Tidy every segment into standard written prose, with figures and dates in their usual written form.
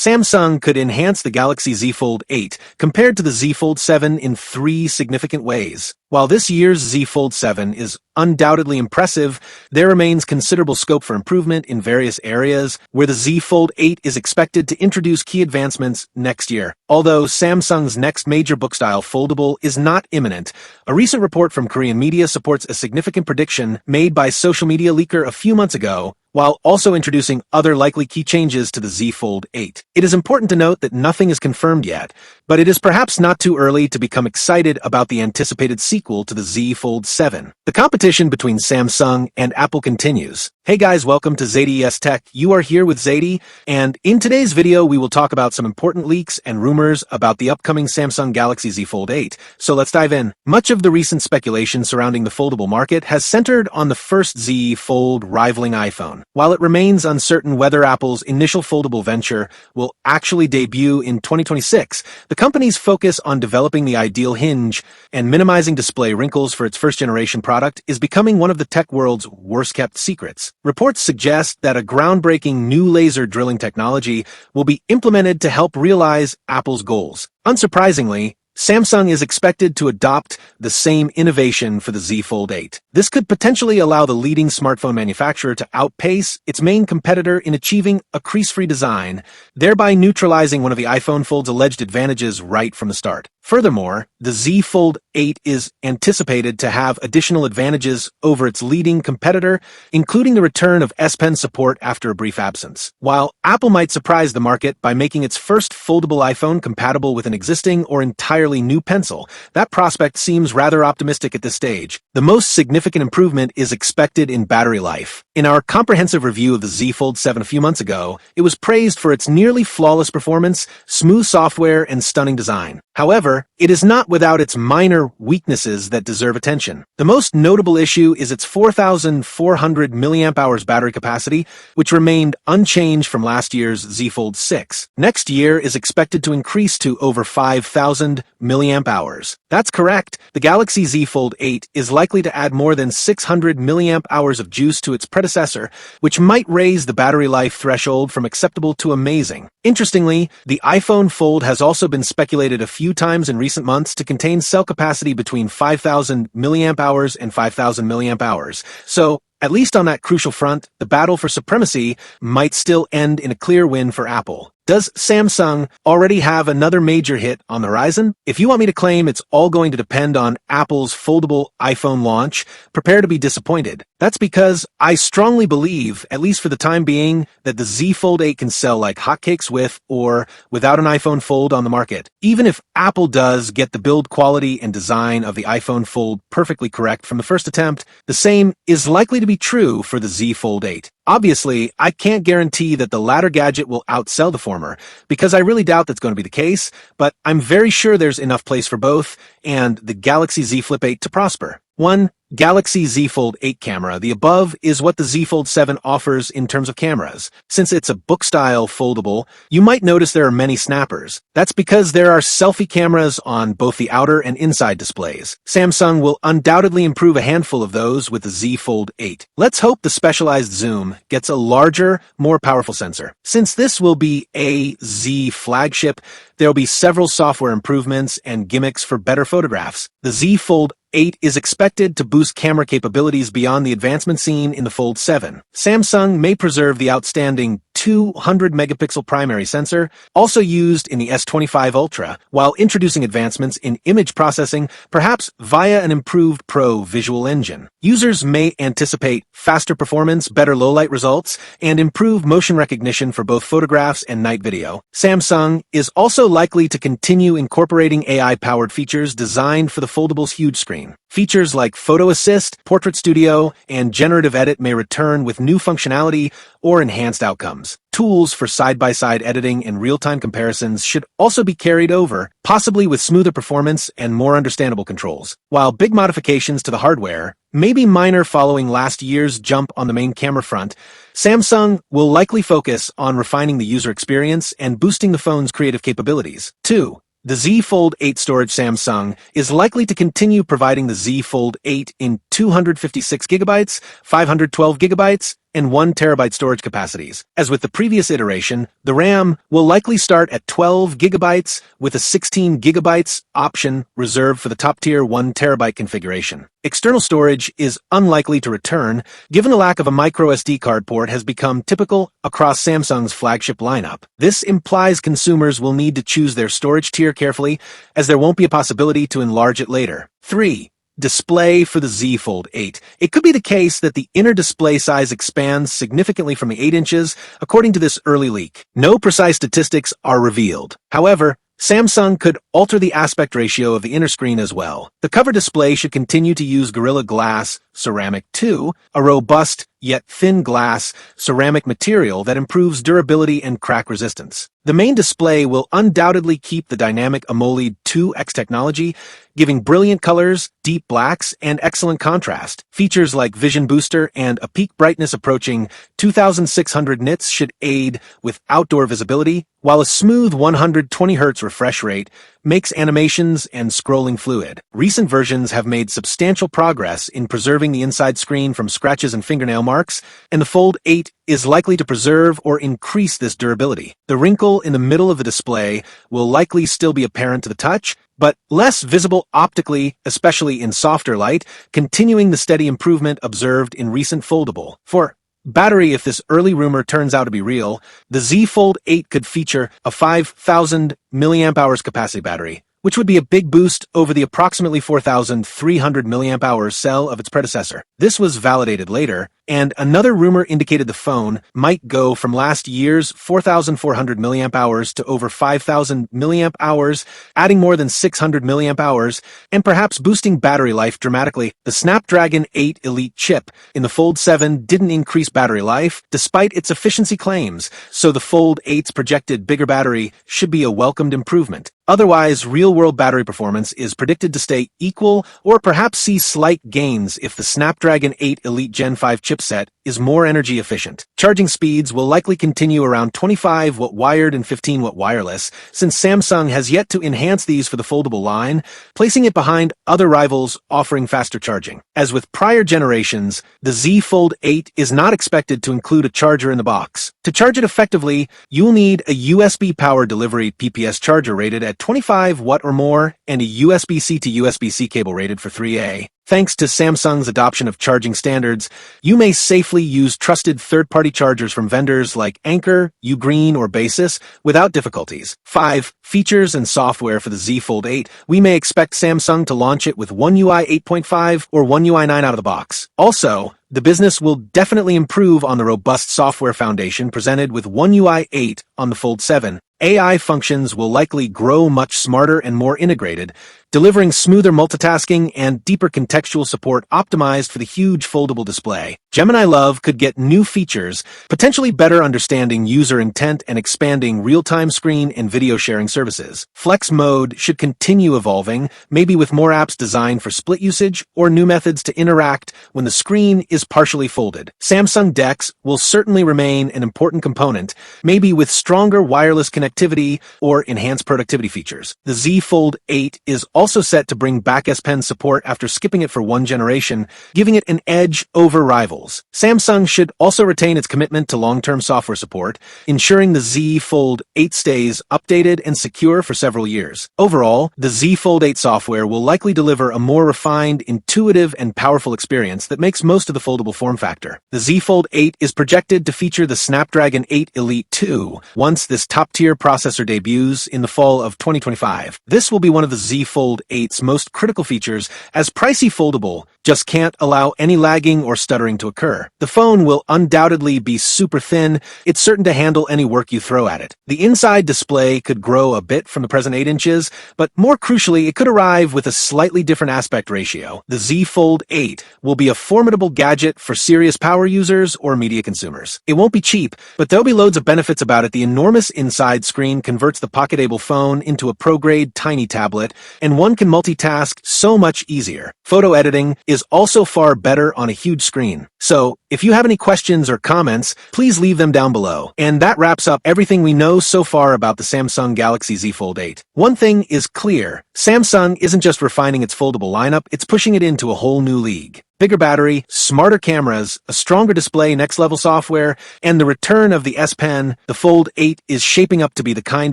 Samsung could enhance the Galaxy Z Fold 8 compared to the Z Fold 7 in 3 significant ways. While this year's Z Fold 7 is undoubtedly impressive, there remains considerable scope for improvement in various areas, where the Z Fold 8 is expected to introduce key advancements next year. Although Samsung's next major book-style foldable is not imminent, a recent report from Korean media supports a significant prediction made by social media leaker a few months ago, while also introducing other likely key changes to the Z Fold 8. It is important to note that nothing is confirmed yet, but it is perhaps not too early to become excited about the anticipated sequel to the Z Fold 7. The competition between Samsung and Apple continues. Hey guys, welcome to ZaidiEsTech. You are here with Zaidi, and in today's video we will talk about some important leaks and rumors about the upcoming Samsung Galaxy Z Fold 8. So let's dive in. Much of the recent speculation surrounding the foldable market has centered on the first Z Fold rivaling iPhone. While it remains uncertain whether Apple's initial foldable venture will actually debut in 2026, the company's focus on developing the ideal hinge and minimizing display wrinkles for its first-generation product is becoming one of the tech world's worst-kept secrets. Reports suggest that a groundbreaking new laser drilling technology will be implemented to help realize Apple's goals. Unsurprisingly, Samsung is expected to adopt the same innovation for the Z Fold 8. This could potentially allow the leading smartphone manufacturer to outpace its main competitor in achieving a crease-free design, thereby neutralizing one of the iPhone Fold's alleged advantages right from the start. Furthermore, the Z Fold 8 is anticipated to have additional advantages over its leading competitor, including the return of S Pen support after a brief absence. While Apple might surprise the market by making its first foldable iPhone compatible with an existing or entirely new pencil, that prospect seems rather optimistic at this stage. The most significant improvement is expected in battery life. In our comprehensive review of the Z Fold 7 a few months ago, it was praised for its nearly flawless performance, smooth software, and stunning design. However, it is not without its minor weaknesses that deserve attention. The most notable issue is its 4,400 mAh battery capacity, which remained unchanged from last year's Z Fold 6. Next year is expected to increase to over 5,000 mAh. That's correct. The Galaxy Z Fold 8 is likely to add more than 600 mAh of juice to its predecessor, which might raise the battery life threshold from acceptable to amazing. Interestingly, the iPhone Fold has also been speculated a few times in recent months to contain cell capacity between 5,000 mAh and 5,000 mAh. So, at least on that crucial front, the battle for supremacy might still end in a clear win for Apple. Does Samsung already have another major hit on the horizon? If you want me to claim it's all going to depend on Apple's foldable iPhone launch, prepare to be disappointed. That's because I strongly believe, at least for the time being, that the Z Fold 8 can sell like hotcakes with or without an iPhone Fold on the market. Even if Apple does get the build quality and design of the iPhone Fold perfectly correct from the first attempt, the same is likely to be true for the Z Fold 8. Obviously, I can't guarantee that the latter gadget will outsell the former, because I really doubt that's going to be the case, but I'm very sure there's enough place for both, and the Galaxy Z Flip 8 to prosper. 1. Galaxy Z Fold 8 camera. The above is what the Z Fold 7 offers in terms of cameras. Since it's a book-style foldable, you might notice there are many snappers. That's because there are selfie cameras on both the outer and inside displays. Samsung will undoubtedly improve a handful of those with the Z Fold 8. Let's hope the specialized zoom gets a larger, more powerful sensor. Since this will be a Z flagship, there will be several software improvements and gimmicks for better photographs. The Z Fold 8 is expected to boost camera capabilities beyond the advancement seen in the Fold 7. Samsung may preserve the outstanding 200-megapixel primary sensor, also used in the S25 Ultra, while introducing advancements in image processing, perhaps via an improved Pro visual engine. Users may anticipate faster performance, better low-light results, and improved motion recognition for both photographs and night video. Samsung is also likely to continue incorporating AI-powered features designed for the foldable's huge screen. Features like Photo Assist, Portrait Studio, and Generative Edit may return with new functionality or enhanced outcomes. Tools for side-by-side editing and real-time comparisons should also be carried over, possibly with smoother performance and more understandable controls. While big modifications to the hardware may be minor following last year's jump on the main camera front, Samsung will likely focus on refining the user experience and boosting the phone's creative capabilities. 2. The Z Fold 8 storage. Samsung is likely to continue providing the Z Fold 8 in 256GB, 512GB, and 1 terabyte storage capacities. As with the previous iteration, the RAM will likely start at 12 gigabytes with a 16 gigabytes option reserved for the top-tier 1 terabyte configuration. External storage is unlikely to return, given the lack of a microSD card port has become typical across Samsung's flagship lineup. This implies consumers will need to choose their storage tier carefully, as there won't be a possibility to enlarge it later. 3. Display for the Z Fold 8. It could be the case that the inner display size expands significantly from the 8 inches, according to this early leak. No precise statistics are revealed. However, Samsung could alter the aspect ratio of the inner screen as well. The cover display should continue to use Gorilla Glass Ceramic 2, a robust yet thin glass ceramic material that improves durability and crack resistance. The main display will undoubtedly keep the dynamic AMOLED 2X technology, giving brilliant colors, deep blacks, and excellent contrast. Features like Vision Booster and a peak brightness approaching 2600 nits should aid with outdoor visibility, while a smooth 120 Hz refresh rate makes animations and scrolling fluid. Recent versions have made substantial progress in preserving the inside screen from scratches and fingernail marks, and the Fold 8 is likely to preserve or increase this durability. The wrinkle in the middle of the display will likely still be apparent to the touch, but less visible optically, especially in softer light, continuing the steady improvement observed in recent Foldable. For battery, if this early rumor turns out to be real, the Z Fold 8 could feature a 5,000 mAh capacity battery, which would be a big boost over the approximately 4,300 mAh cell of its predecessor. This was validated later, and another rumor indicated the phone might go from last year's 4,400 mAh to over 5,000 mAh, adding more than 600 mAh, and perhaps boosting battery life dramatically. The Snapdragon 8 Elite chip in the Fold 7 didn't increase battery life, despite its efficiency claims, so the Fold 8's projected bigger battery should be a welcomed improvement. Otherwise, real-world battery performance is predicted to stay equal or perhaps see slight gains if the Snapdragon 8 Elite Gen 5 chipset is more energy efficient. Charging speeds will likely continue around 25-watt wired and 15-watt wireless, since Samsung has yet to enhance these for the foldable line, placing it behind other rivals offering faster charging. As with prior generations, the Z Fold 8 is not expected to include a charger in the box. To charge it effectively, you'll need a USB power delivery PPS charger rated at 25 watt or more and a USB-C to USB-C cable rated for 3A. Thanks to Samsung's adoption of charging standards, you may safely use trusted third-party chargers from vendors like Anker, Ugreen, or Basis without difficulties. 5. Features and software for the Z Fold 8. We may expect Samsung to launch it with One UI 8.5 or One UI 9 out of the box. Also, the business will definitely improve on the robust software foundation presented with One UI 8 on the Fold 7. AI functions will likely grow much smarter and more integrated, delivering smoother multitasking and deeper contextual support optimized for the huge foldable display. Gemini Love could get new features, potentially better understanding user intent and expanding real-time screen and video sharing services. Flex Mode should continue evolving, maybe with more apps designed for split usage or new methods to interact when the screen is partially folded. Samsung DeX will certainly remain an important component, maybe with stronger wireless connectivity or enhanced productivity features. The Z Fold 8 is also set to bring back S Pen support after skipping it for one generation, giving it an edge over rivals. Samsung should also retain its commitment to long-term software support, ensuring the Z Fold 8 stays updated and secure for several years. Overall, the Z Fold 8 software will likely deliver a more refined, intuitive, and powerful experience that makes most of the foldable form factor. The Z Fold 8 is projected to feature the Snapdragon 8 Elite 2 once this top-tier processor debuts in the fall of 2025. This will be one of the Z Fold 8's most critical features, as pricey foldable just can't allow any lagging or stuttering to occur. The phone will undoubtedly be super thin. It's certain to handle any work you throw at it. The inside display could grow a bit from the present 8 inches, but more crucially, it could arrive with a slightly different aspect ratio. The Z Fold 8 will be a formidable gadget for serious power users or media consumers. It won't be cheap, but there'll be loads of benefits about it. The enormous inside screen converts the pocket-able phone into a pro-grade tiny tablet, and one can multitask so much easier. Photo editing is also far better on a huge screen. So, if you have any questions or comments, please leave them down below. And that wraps up everything we know so far about the Samsung Galaxy Z Fold 8. One thing is clear, Samsung isn't just refining its foldable lineup, it's pushing it into a whole new league. bigger battery, smarter cameras, a stronger display, next-level software, and the return of the S Pen, the Fold 8 is shaping up to be the kind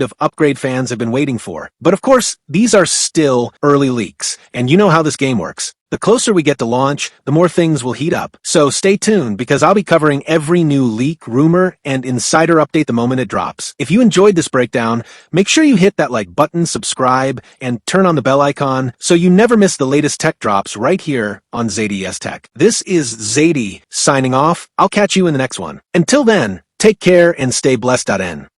of upgrade fans have been waiting for. But of course, these are still early leaks, and you know how this game works. The closer we get to launch, the more things will heat up. So stay tuned, because I'll be covering every new leak, rumor, and insider update the moment it drops. If you enjoyed this breakdown, make sure you hit that like button, subscribe, and turn on the bell icon so you never miss the latest tech drops right here on ZaidiEsTech. This is Zaidi signing off. I'll catch you in the next one. Until then, take care and stay blessed.